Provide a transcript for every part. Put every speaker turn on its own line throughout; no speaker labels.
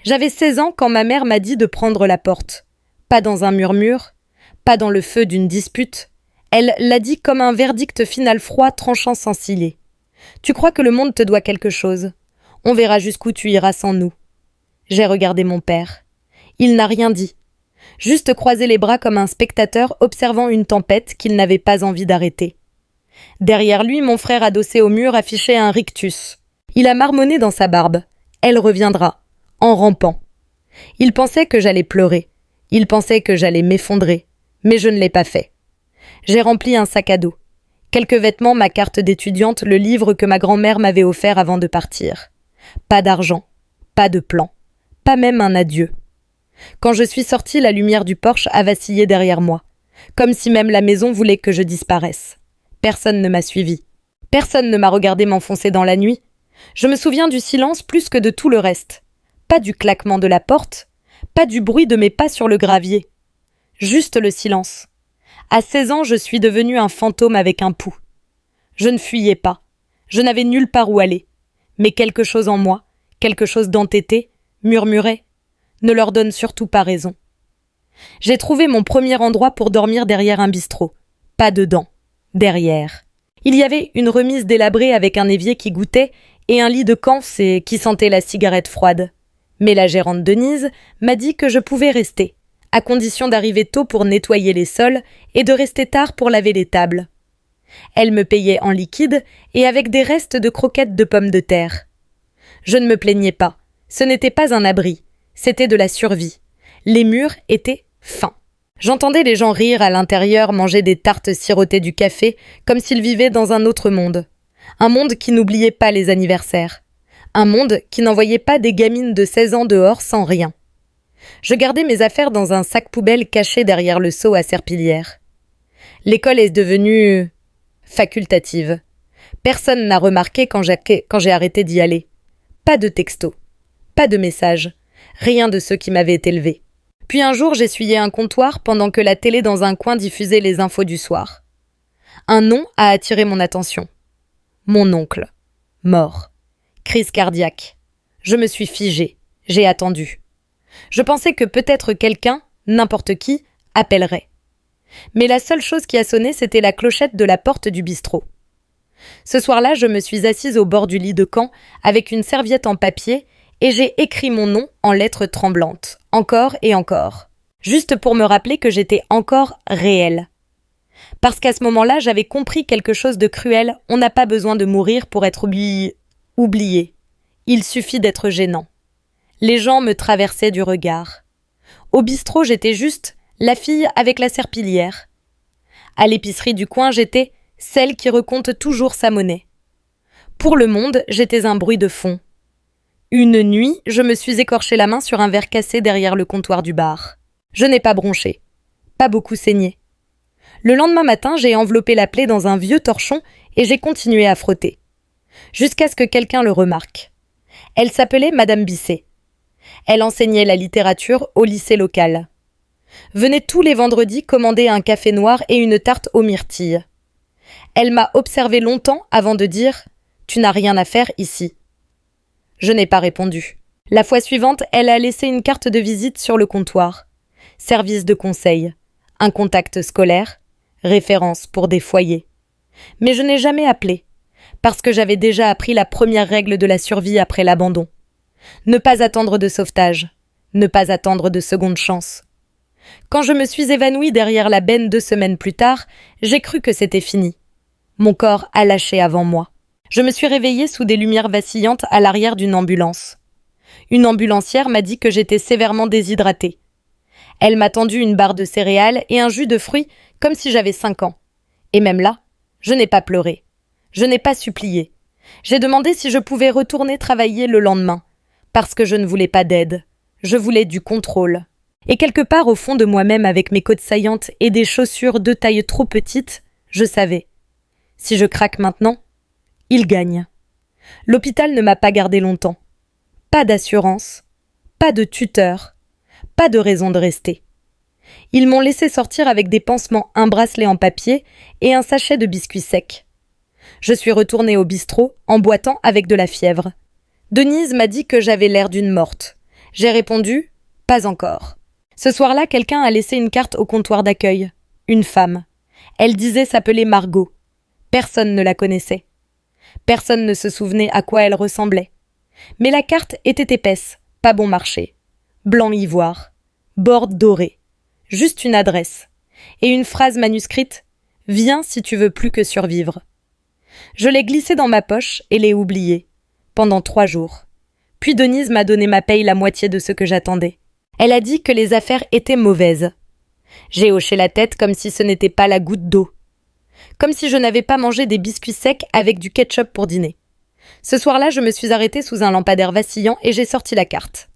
J'avais 16 ans quand ma mère m'a dit de prendre la porte. Pas dans un murmure, pas dans le feu d'une dispute. Elle l'a dit comme un verdict final froid tranchant sans ciller. Tu crois que le monde te doit quelque chose. On verra jusqu'où tu iras sans nous. J'ai regardé mon père. Il n'a rien dit. Juste croisé les bras comme un spectateur observant une tempête qu'il n'avait pas envie d'arrêter. Derrière lui, mon frère adossé au mur affichait un rictus. Il a marmonné dans sa barbe. Elle reviendra, en rampant. Il pensait que j'allais pleurer. Il pensait que j'allais m'effondrer. Mais je ne l'ai pas fait. J'ai rempli un sac à dos. Quelques vêtements, ma carte d'étudiante, le livre que ma grand-mère m'avait offert avant de partir. Pas d'argent, pas de plan, pas même un adieu. Quand je suis sortie, la lumière du porche a vacillé derrière moi, comme si même la maison voulait que je disparaisse. Personne ne m'a suivi. Personne ne m'a regardé m'enfoncer dans la nuit. Je me souviens du silence plus que de tout le reste. Pas du claquement de la porte, pas du bruit de mes pas sur le gravier. Juste le silence. À 16 ans, je suis devenue un fantôme avec un pouls. Je ne fuyais pas. Je n'avais nulle part où aller. Mais quelque chose en moi, quelque chose d'entêté, murmurait « Ne leur donne surtout pas raison ». J'ai trouvé mon premier endroit pour dormir derrière un bistrot. Pas dedans, derrière. Il y avait une remise délabrée avec un évier qui goûtait et un lit de camp qui sentait la cigarette froide. Mais la gérante Denise m'a dit que je pouvais rester, à condition d'arriver tôt pour nettoyer les sols et de rester tard pour laver les tables. Elle me payait en liquide et avec des restes de croquettes de pommes de terre. Je ne me plaignais pas. Ce n'était pas un abri. C'était de la survie. Les murs étaient fins. J'entendais les gens rire à l'intérieur, manger des tartes, siroter du café, comme s'ils vivaient dans un autre monde. Un monde qui n'oubliait pas les anniversaires. Un monde qui n'envoyait pas des gamines de 16 ans dehors sans rien. Je gardais mes affaires dans un sac poubelle caché derrière le seau à serpillière. L'école est devenue facultative. Personne n'a remarqué quand j'ai arrêté d'y aller. Pas de texto, pas de message, rien de ceux qui m'avaient élevé. Puis un jour, j'essuyais un comptoir pendant que la télé dans un coin diffusait les infos du soir. Un nom a attiré mon attention. Mon oncle. Mort. Crise cardiaque. Je me suis figée. J'ai attendu. Je pensais que peut-être quelqu'un, n'importe qui, appellerait. Mais la seule chose qui a sonné, c'était la clochette de la porte du bistrot. Ce soir-là, je me suis assise au bord du lit de camp avec une serviette en papier et j'ai écrit mon nom en lettres tremblantes, encore et encore, juste pour me rappeler que j'étais encore réelle. Parce qu'à ce moment-là, j'avais compris quelque chose de cruel, on n'a pas besoin de mourir pour être oublié. Il suffit d'être gênant. Les gens me traversaient du regard. Au bistrot, j'étais juste la fille avec la serpillière. À l'épicerie du coin, j'étais celle qui recompte toujours sa monnaie. Pour le monde, j'étais un bruit de fond. Une nuit, je me suis écorché la main sur un verre cassé derrière le comptoir du bar. Je n'ai pas bronché, pas beaucoup saigné. Le lendemain matin, j'ai enveloppé la plaie dans un vieux torchon et j'ai continué à frotter. Jusqu'à ce que quelqu'un le remarque. Elle s'appelait Madame Bisset. Elle enseignait la littérature au lycée local. Venait tous les vendredis commander un café noir et une tarte aux myrtilles. Elle m'a observé longtemps avant de dire « Tu n'as rien à faire ici ». Je n'ai pas répondu. La fois suivante, elle a laissé une carte de visite sur le comptoir. Service de conseil, un contact scolaire, référence pour des foyers. Mais je n'ai jamais appelé, parce que j'avais déjà appris la première règle de la survie après l'abandon. Ne pas attendre de sauvetage, ne pas attendre de seconde chance. Quand je me suis évanouie derrière la benne 2 semaines plus tard, j'ai cru que c'était fini. Mon corps a lâché avant moi. Je me suis réveillée sous des lumières vacillantes à l'arrière d'une ambulance. Une ambulancière m'a dit que j'étais sévèrement déshydratée. Elle m'a tendu une barre de céréales et un jus de fruits comme si j'avais 5 ans. Et même là, je n'ai pas pleuré. Je n'ai pas supplié. J'ai demandé si je pouvais retourner travailler le lendemain, parce que je ne voulais pas d'aide. Je voulais du contrôle. Et quelque part au fond de moi-même, avec mes côtes saillantes et des chaussures de taille trop petite, je savais. Si je craque maintenant, il gagne. L'hôpital ne m'a pas gardé longtemps. Pas d'assurance, pas de tuteur, pas de raison de rester. Ils m'ont laissé sortir avec des pansements, un bracelet en papier et un sachet de biscuits secs. Je suis retournée au bistrot en boitant avec de la fièvre. Denise m'a dit que j'avais l'air d'une morte. J'ai répondu « Pas encore ». Ce soir-là, quelqu'un a laissé une carte au comptoir d'accueil. Une femme. Elle disait s'appeler Margot. Personne ne la connaissait. Personne ne se souvenait à quoi elle ressemblait. Mais la carte était épaisse, pas bon marché. Blanc ivoire. Bord doré. Juste une adresse. Et une phrase manuscrite « Viens si tu veux plus que survivre ». Je l'ai glissée dans ma poche et l'ai oubliée. Pendant 3 jours. Puis Denise m'a donné ma paye la moitié de ce que j'attendais. Elle a dit que les affaires étaient mauvaises. J'ai hoché la tête comme si ce n'était pas la goutte d'eau. Comme si je n'avais pas mangé des biscuits secs avec du ketchup pour dîner. Ce soir-là, je me suis arrêtée sous un lampadaire vacillant et j'ai sorti la carte.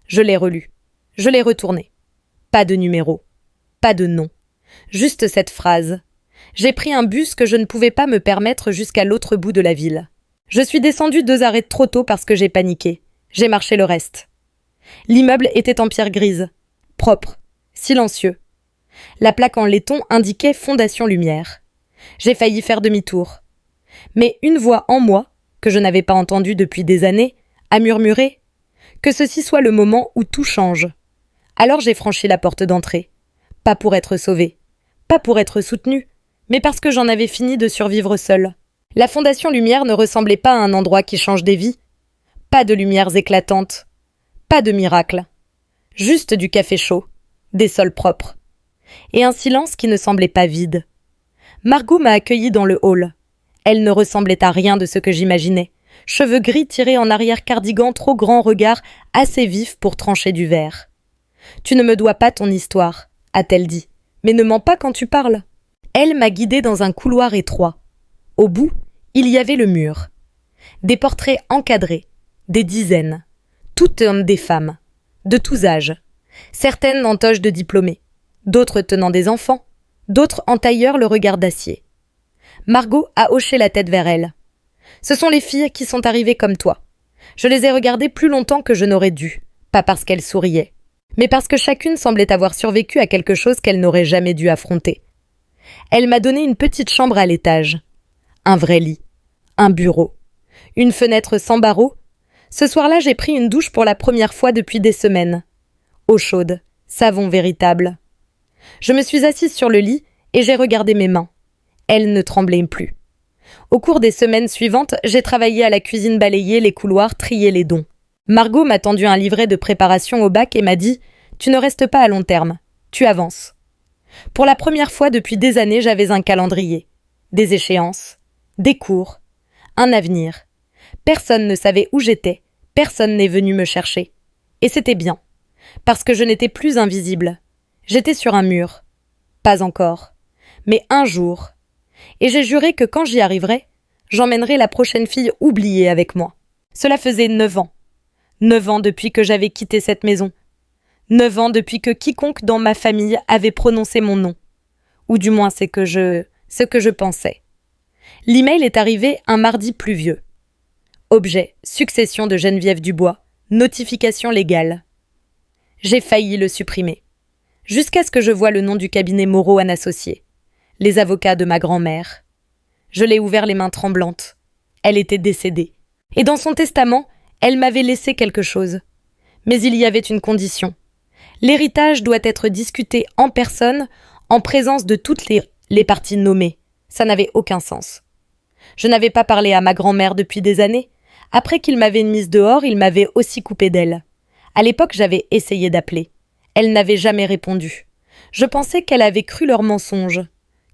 Je l'ai relue. Je l'ai retournée. Pas de numéro. Pas de nom. Juste cette phrase. J'ai pris un bus que je ne pouvais pas me permettre jusqu'à l'autre bout de la ville. Je suis descendue 2 arrêts trop tôt parce que j'ai paniqué. J'ai marché le reste. L'immeuble était en pierre grise. Propre. Silencieux. La plaque en laiton indiquait Fondation Lumière. J'ai failli faire demi-tour. Mais une voix en moi, que je n'avais pas entendue depuis des années, a murmuré « Que ceci soit le moment où tout change ». Alors j'ai franchi la porte d'entrée. Pas pour être sauvée. Pas pour être soutenue. Mais parce que j'en avais fini de survivre seule. La Fondation Lumière ne ressemblait pas à un endroit qui change des vies. Pas de lumières éclatantes. Pas de miracle. Juste du café chaud. Des sols propres. Et un silence qui ne semblait pas vide. Margot m'a accueillie dans le hall. Elle ne ressemblait à rien de ce que j'imaginais. Cheveux gris tirés en arrière-cardigan, trop grand regard, assez vif pour trancher du verre. « Tu ne me dois pas ton histoire », a-t-elle dit. « Mais ne mens pas quand tu parles. » Elle m'a guidée dans un couloir étroit. Au bout, il y avait le mur. Des portraits encadrés, des dizaines. Toutes hommes des femmes, de tous âges. Certaines en toge de diplômés, d'autres tenant des enfants, d'autres en tailleur le regard d'acier. Margot a hoché la tête vers elle. « Ce sont les filles qui sont arrivées comme toi. Je les ai regardées plus longtemps que je n'aurais dû, pas parce qu'elles souriaient, mais parce que chacune semblait avoir survécu à quelque chose qu'elle n'aurait jamais dû affronter. Elle m'a donné une petite chambre à l'étage. Un vrai lit. Un bureau. Une fenêtre sans barreaux. Ce soir-là, j'ai pris une douche pour la première fois depuis des semaines. Eau chaude. Savon véritable. Je me suis assise sur le lit et j'ai regardé mes mains. Elles ne tremblaient plus. Au cours des semaines suivantes, j'ai travaillé à la cuisine, balayé les couloirs, trié les dons. Margot m'a tendu un livret de préparation au bac et m'a dit « Tu ne restes pas à long terme. Tu avances. » Pour la première fois depuis des années, j'avais un calendrier. Des échéances. Des cours. Un avenir. Personne ne savait où j'étais. Personne n'est venu me chercher. Et c'était bien. Parce que je n'étais plus invisible. J'étais sur un mur. Pas encore. Mais un jour. Et j'ai juré que quand j'y arriverais, j'emmènerais la prochaine fille oubliée avec moi. Cela faisait 9 ans. 9 ans depuis que j'avais quitté cette maison. 9 ans depuis que quiconque dans ma famille avait prononcé mon nom. Ou du moins ce que je pensais. L'email est arrivé un mardi pluvieux. Objet, succession de Geneviève Dubois, notification légale. J'ai failli le supprimer. Jusqu'à ce que je voie le nom du cabinet Moreau & Associés. Les avocats de ma grand-mère. Je l'ai ouvert les mains tremblantes. Elle était décédée. Et dans son testament, elle m'avait laissé quelque chose. Mais il y avait une condition. L'héritage doit être discuté en personne, en présence de toutes les parties nommées. Ça n'avait aucun sens. Je n'avais pas parlé à ma grand-mère depuis des années. Après qu'il m'avait mise dehors, il m'avait aussi coupé d'elle. À l'époque, j'avais essayé d'appeler. Elle n'avait jamais répondu. Je pensais qu'elle avait cru leurs mensonges,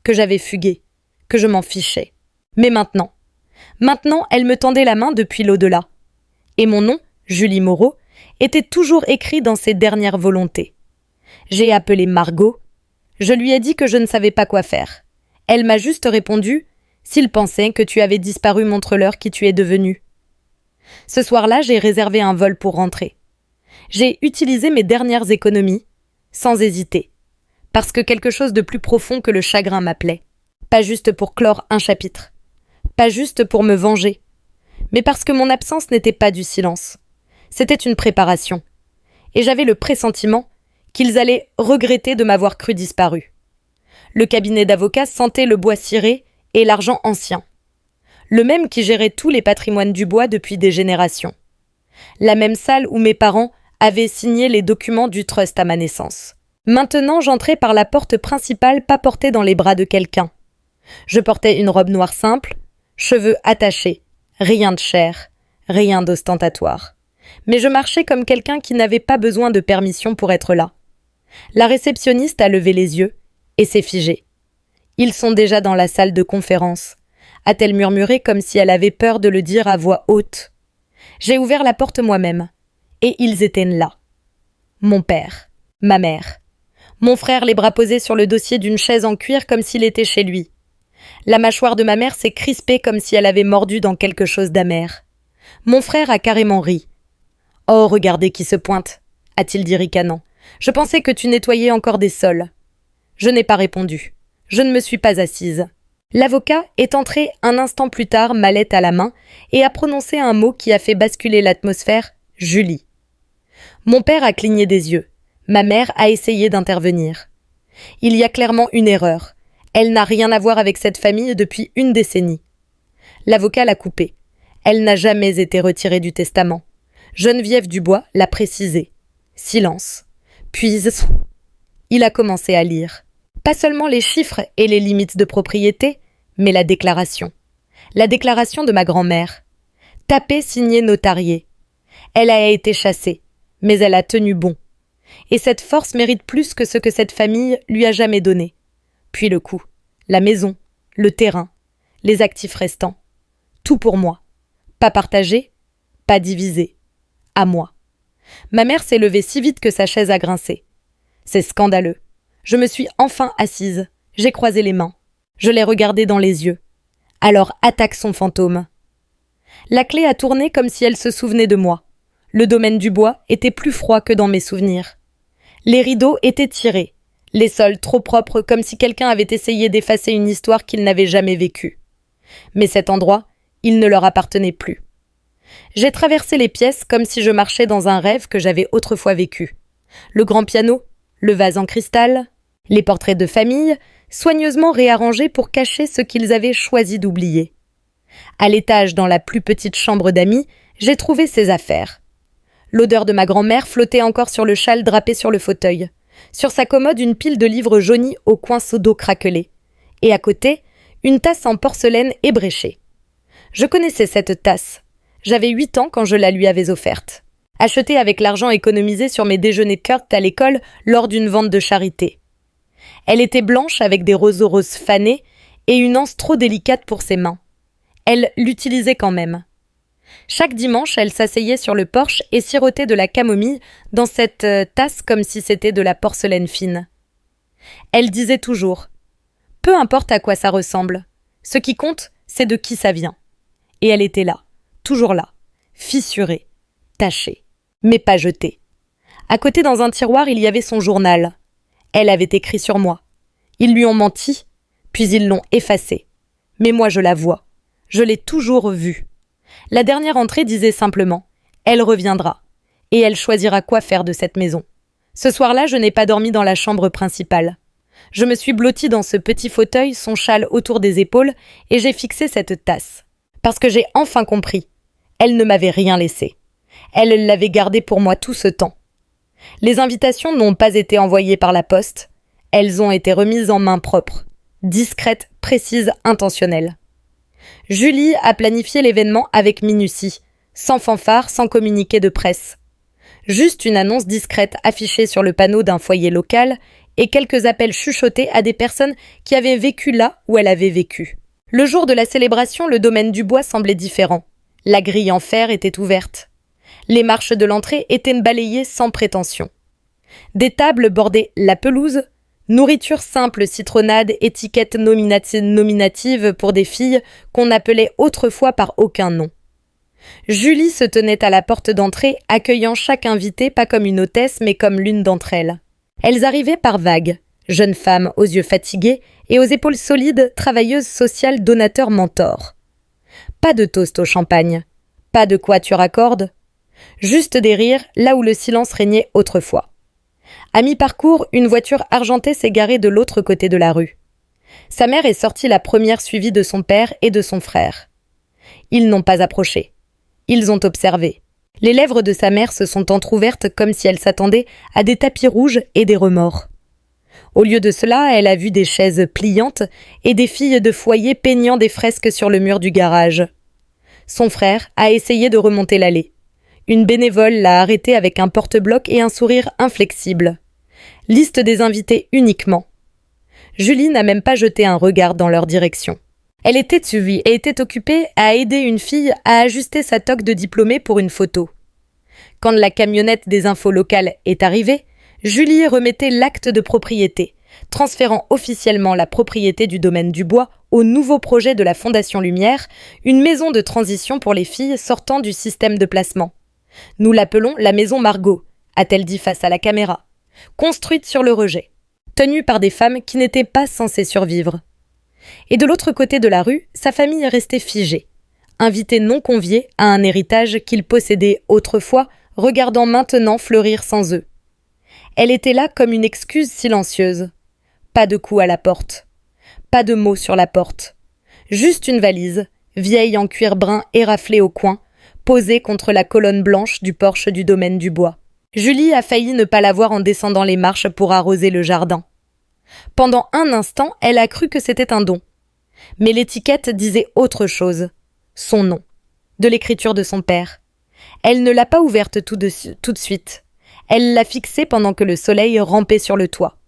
que j'avais fugué, que je m'en fichais. Mais maintenant, elle me tendait la main depuis l'au-delà. Et mon nom, Julie Moreau, était toujours écrit dans ses dernières volontés. J'ai appelé Margot. Je lui ai dit que je ne savais pas quoi faire. Elle m'a juste répondu « S'il pensait que tu avais disparu, montre-leur qui tu es devenu. » Ce soir-là, j'ai réservé un vol pour rentrer. J'ai utilisé mes dernières économies, sans hésiter, parce que quelque chose de plus profond que le chagrin m'appelait. Pas juste pour clore un chapitre, pas juste pour me venger, mais parce que mon absence n'était pas du silence. C'était une préparation. Et j'avais le pressentiment qu'ils allaient regretter de m'avoir cru disparu. Le cabinet d'avocats sentait le bois ciré et l'argent ancien. Le même qui gérait tous les patrimoines du bois depuis des générations. La même salle où mes parents avait signé les documents du trust à ma naissance. Maintenant, j'entrais par la porte principale, pas portée dans les bras de quelqu'un. Je portais une robe noire simple, cheveux attachés, rien de cher, rien d'ostentatoire. Mais je marchais comme quelqu'un qui n'avait pas besoin de permission pour être là. La réceptionniste a levé les yeux et s'est figée. « Ils sont déjà dans la salle de conférence », a-t-elle murmuré comme si elle avait peur de le dire à voix haute. J'ai ouvert la porte moi-même, et ils étaient là. Mon père, ma mère, mon frère les bras posés sur le dossier d'une chaise en cuir comme s'il était chez lui. La mâchoire de ma mère s'est crispée comme si elle avait mordu dans quelque chose d'amer. Mon frère a carrément ri. « Oh, regardez qui se pointe !» a-t-il dit ricanant. « Je pensais que tu nettoyais encore des sols. » Je n'ai pas répondu. Je ne me suis pas assise. L'avocat est entré un instant plus tard, mallette à la main, et a prononcé un mot qui a fait basculer l'atmosphère, « Julie ». Mon père a cligné des yeux. Ma mère a essayé d'intervenir. Il y a clairement une erreur. Elle n'a rien à voir avec cette famille depuis une décennie. L'avocat l'a coupée. Elle n'a jamais été retirée du testament. Geneviève Dubois l'a précisé. Silence. Puis, il a commencé à lire. Pas seulement les chiffres et les limites de propriété, mais la déclaration. La déclaration de ma grand-mère. Tapée, signée, notariée. Elle a été chassée, mais elle a tenu bon. Et cette force mérite plus que ce que cette famille lui a jamais donné. Puis le coup, la maison, le terrain, les actifs restants. Tout pour moi. Pas partagé, pas divisé. À moi. Ma mère s'est levée si vite que sa chaise a grincé. C'est scandaleux. Je me suis enfin assise. J'ai croisé les mains. Je l'ai regardée dans les yeux. Alors attaque son fantôme. La clé a tourné comme si elle se souvenait de moi. Le domaine du bois était plus froid que dans mes souvenirs. Les rideaux étaient tirés. Les sols trop propres comme si quelqu'un avait essayé d'effacer une histoire qu'il n'avait jamais vécue. Mais cet endroit, il ne leur appartenait plus. J'ai traversé les pièces comme si je marchais dans un rêve que j'avais autrefois vécu. Le grand piano, le vase en cristal, les portraits de famille, soigneusement réarrangés pour cacher ce qu'ils avaient choisi d'oublier. À l'étage, dans la plus petite chambre d'amis, j'ai trouvé ces affaires. L'odeur de ma grand-mère flottait encore sur le châle drapé sur le fauteuil. Sur sa commode, une pile de livres jaunis au coin d'eau craquelée. Et à côté, une tasse en porcelaine ébréchée. Je connaissais cette tasse. J'avais 8 ans quand je la lui avais offerte. Achetée avec l'argent économisé sur mes déjeuners de Kurt à l'école lors d'une vente de charité. Elle était blanche avec des roseaux roses fanés et une anse trop délicate pour ses mains. Elle l'utilisait quand même. Chaque dimanche, elle s'asseyait sur le porche et sirotait de la camomille dans cette tasse comme si c'était de la porcelaine fine. Elle disait toujours « Peu importe à quoi ça ressemble, ce qui compte, c'est de qui ça vient. » Et elle était là, toujours là, fissurée, tachée, mais pas jetée. À côté dans un tiroir, il y avait son journal. Elle avait écrit sur moi. Ils lui ont menti, puis ils l'ont effacé. Mais moi je la vois. Je l'ai toujours vue. La dernière entrée disait simplement « Elle reviendra » et elle choisira quoi faire de cette maison. Ce soir-là, je n'ai pas dormi dans la chambre principale. Je me suis blottie dans ce petit fauteuil, son châle autour des épaules, et j'ai fixé cette tasse. Parce que j'ai enfin compris. Elle ne m'avait rien laissé. Elle l'avait gardée pour moi tout ce temps. Les invitations n'ont pas été envoyées par la poste. Elles ont été remises en main propre. Discrètes, précises, intentionnelles. Julie a planifié l'événement avec minutie, sans fanfare, sans communiqué de presse. Juste une annonce discrète affichée sur le panneau d'un foyer local et quelques appels chuchotés à des personnes qui avaient vécu là où elle avait vécu. Le jour de la célébration, le domaine du bois semblait différent. La grille en fer était ouverte. Les marches de l'entrée étaient balayées sans prétention. Des tables bordaient la pelouse, nourriture simple, citronnade, étiquette nominative pour des filles qu'on appelait autrefois par aucun nom. Julie se tenait à la porte d'entrée, accueillant chaque invité pas comme une hôtesse mais comme l'une d'entre elles. Elles arrivaient par vagues, jeunes femmes aux yeux fatigués et aux épaules solides, travailleuses sociales, donateurs, mentors. Pas de toast au champagne, pas de quatuor à cordes, juste des rires là où le silence régnait autrefois. À mi-parcours, une voiture argentée s'est garée de l'autre côté de la rue. Sa mère est sortie la première suivie de son père et de son frère. Ils n'ont pas approché. Ils ont observé. Les lèvres de sa mère se sont entr'ouvertes comme si elle s'attendait à des tapis rouges et des remords. Au lieu de cela, elle a vu des chaises pliantes et des filles de foyer peignant des fresques sur le mur du garage. Son frère a essayé de remonter l'allée. Une bénévole l'a arrêté avec un porte-bloc et un sourire inflexible. Liste des invités uniquement. Julie n'a même pas jeté un regard dans leur direction. Elle était suivie et était occupée à aider une fille à ajuster sa toque de diplômée pour une photo. Quand la camionnette des infos locales est arrivée, Julie remettait l'acte de propriété, transférant officiellement la propriété du domaine du bois au nouveau projet de la Fondation Lumière, une maison de transition pour les filles sortant du système de placement. Nous l'appelons la maison Margot, a-t-elle dit face à la caméra, construite sur le rejet, tenue par des femmes qui n'étaient pas censées survivre. Et de l'autre côté de la rue, sa famille restait figée, invitée non conviée à un héritage qu'ils possédaient autrefois, regardant maintenant fleurir sans eux. Elle était là comme une excuse silencieuse. Pas de coup à la porte. Pas de mots sur la porte. Juste une valise, vieille en cuir brun éraflée au coin, posée contre la colonne blanche du porche du domaine du bois. Julie a failli ne pas la voir en descendant les marches pour arroser le jardin. Pendant un instant, elle a cru que c'était un don. Mais l'étiquette disait autre chose. Son nom. De l'écriture de son père. Elle ne l'a pas ouverte tout de suite. Elle l'a fixée pendant que le soleil rampait sur le toit.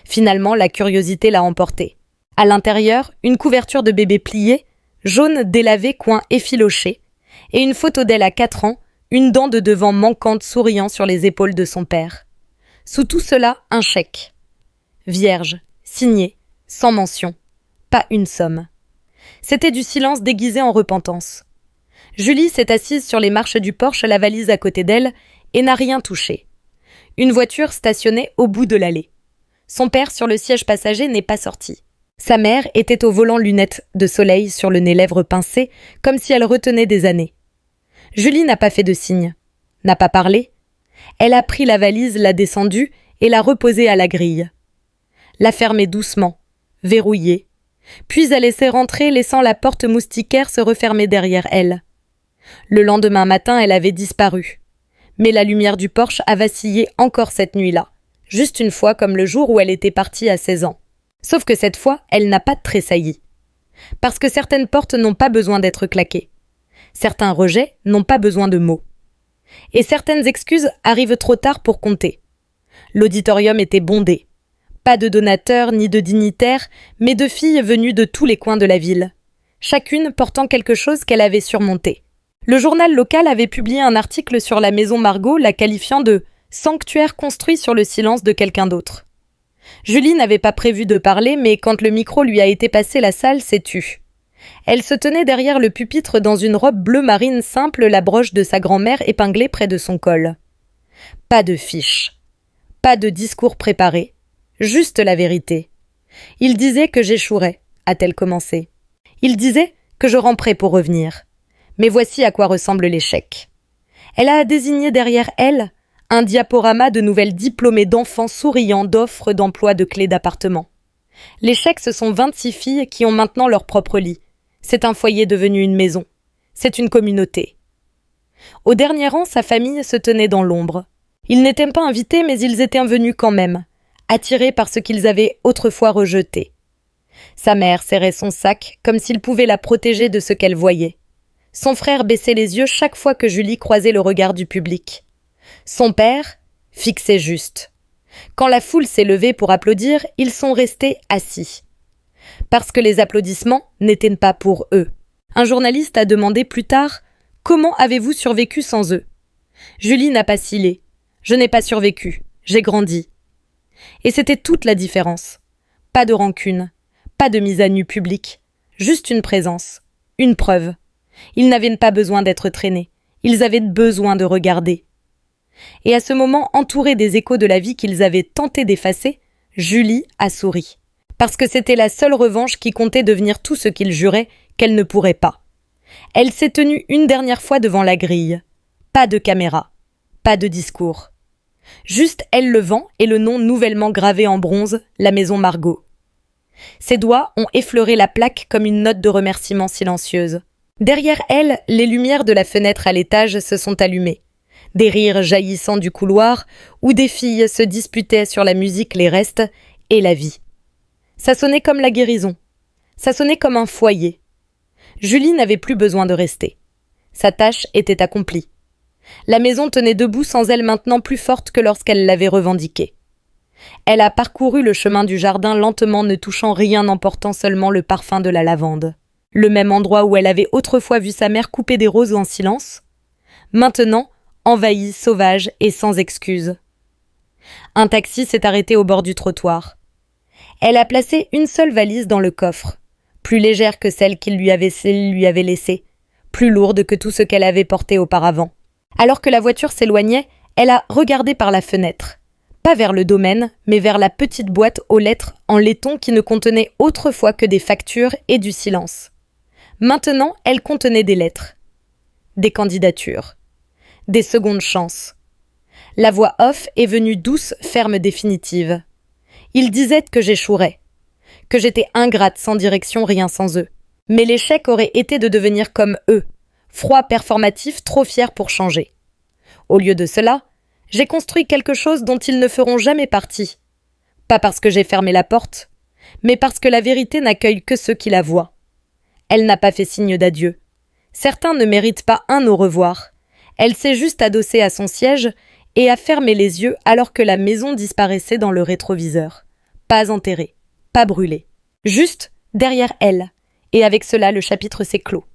Finalement, la curiosité l'a emportée. À l'intérieur, une couverture de bébé pliée, jaune délavé coin effiloché, et une photo d'elle à 4 ans, une dent de devant manquante souriant sur les épaules de son père. Sous tout cela, un chèque. Vierge, signé, sans mention. Pas une somme. C'était du silence déguisé en repentance. Julie s'est assise sur les marches du porche, la valise à côté d'elle, et n'a rien touché. Une voiture stationnait au bout de l'allée. Son père, sur le siège passager, n'est pas sorti. Sa mère était au volant, lunettes de soleil sur le nez, lèvres pincées, comme si elle retenait des années. Julie n'a pas fait de signe, n'a pas parlé. Elle a pris la valise, l'a descendue et l'a reposée à la grille. L'a fermée doucement, verrouillée, puis a laissé rentrer, laissant la porte moustiquaire se refermer derrière elle. Le lendemain matin, elle avait disparu. Mais la lumière du porche a vacillé encore cette nuit-là, juste une fois comme le jour où elle était partie à 16 ans. Sauf que cette fois, elle n'a pas tressailli. Parce que certaines portes n'ont pas besoin d'être claquées. Certains rejets n'ont pas besoin de mots. Et certaines excuses arrivent trop tard pour compter. L'auditorium était bondé. Pas de donateurs ni de dignitaires, mais de filles venues de tous les coins de la ville. Chacune portant quelque chose qu'elle avait surmonté. Le journal local avait publié un article sur la maison Margot, la qualifiant de « sanctuaire construit sur le silence de quelqu'un d'autre ». Julie n'avait pas prévu de parler, mais quand le micro lui a été passé, la salle s'est tue. Elle se tenait derrière le pupitre dans une robe bleu marine simple, la broche de sa grand-mère épinglée près de son col. Pas de fiche. Pas de discours préparé. Juste la vérité. Il disait que j'échouerais, a-t-elle commencé. Il disait que je ramperais pour revenir. Mais voici à quoi ressemble l'échec. Elle a désigné derrière elle un diaporama de nouvelles diplômées d'enfants souriants d'offres d'emploi de clés d'appartement. L'échec, ce sont 26 filles qui ont maintenant leur propre lit. C'est un foyer devenu une maison. C'est une communauté. Au dernier rang, sa famille se tenait dans l'ombre. Ils n'étaient pas invités, mais ils étaient venus quand même, attirés par ce qu'ils avaient autrefois rejeté. Sa mère serrait son sac comme s'il pouvait la protéger de ce qu'elle voyait. Son frère baissait les yeux chaque fois que Julie croisait le regard du public. Son père fixait juste. Quand la foule s'est levée pour applaudir, ils sont restés assis. Parce que les applaudissements n'étaient pas pour eux. Un journaliste a demandé plus tard « Comment avez-vous survécu sans eux ?» Julie n'a pas scellé. « Je n'ai pas survécu. J'ai grandi. » Et c'était toute la différence. Pas de rancune, pas de mise à nu publique, juste une présence, une preuve. Ils n'avaient pas besoin d'être traînés, ils avaient besoin de regarder. Et à ce moment, entourés des échos de la vie qu'ils avaient tenté d'effacer, Julie a souri. Parce que c'était la seule revanche qui comptait devenir tout ce qu'ils juraient qu'elle ne pourrait pas. Elle s'est tenue une dernière fois devant la grille. Pas de caméra, pas de discours. Juste elle le vent et le nom nouvellement gravé en bronze, la maison Margot. Ses doigts ont effleuré la plaque comme une note de remerciement silencieuse. Derrière elle, les lumières de la fenêtre à l'étage se sont allumées. Des rires jaillissant du couloir, où des filles se disputaient sur la musique, les restes et la vie. Ça sonnait comme la guérison. Ça sonnait comme un foyer. Julie n'avait plus besoin de rester. Sa tâche était accomplie. La maison tenait debout sans elle maintenant plus forte que lorsqu'elle l'avait revendiquée. Elle a parcouru le chemin du jardin lentement, ne touchant rien, emportant seulement le parfum de la lavande. Le même endroit où elle avait autrefois vu sa mère couper des roses en silence, maintenant envahie, sauvage et sans excuse. Un taxi s'est arrêté au bord du trottoir. Elle a placé une seule valise dans le coffre, plus légère que celle qu'il lui avait laissée, plus lourde que tout ce qu'elle avait porté auparavant. Alors que la voiture s'éloignait, elle a regardé par la fenêtre. Pas vers le domaine, mais vers la petite boîte aux lettres en laiton qui ne contenait autrefois que des factures et du silence. Maintenant, elle contenait des lettres, des candidatures, des secondes chances. La voix off est venue douce, ferme, définitive. Ils disaient que j'échouerais, que j'étais ingrate, sans direction, rien sans eux. Mais l'échec aurait été de devenir comme eux, froid, performatif, trop fier pour changer. Au lieu de cela, j'ai construit quelque chose dont ils ne feront jamais partie. Pas parce que j'ai fermé la porte, mais parce que la vérité n'accueille que ceux qui la voient. Elle n'a pas fait signe d'adieu. Certains ne méritent pas un au revoir. Elle s'est juste adossée à son siège et a fermé les yeux alors que la maison disparaissait dans le rétroviseur. Pas enterrée, pas brûlée. Juste derrière elle. Et avec cela, le chapitre s'est clos.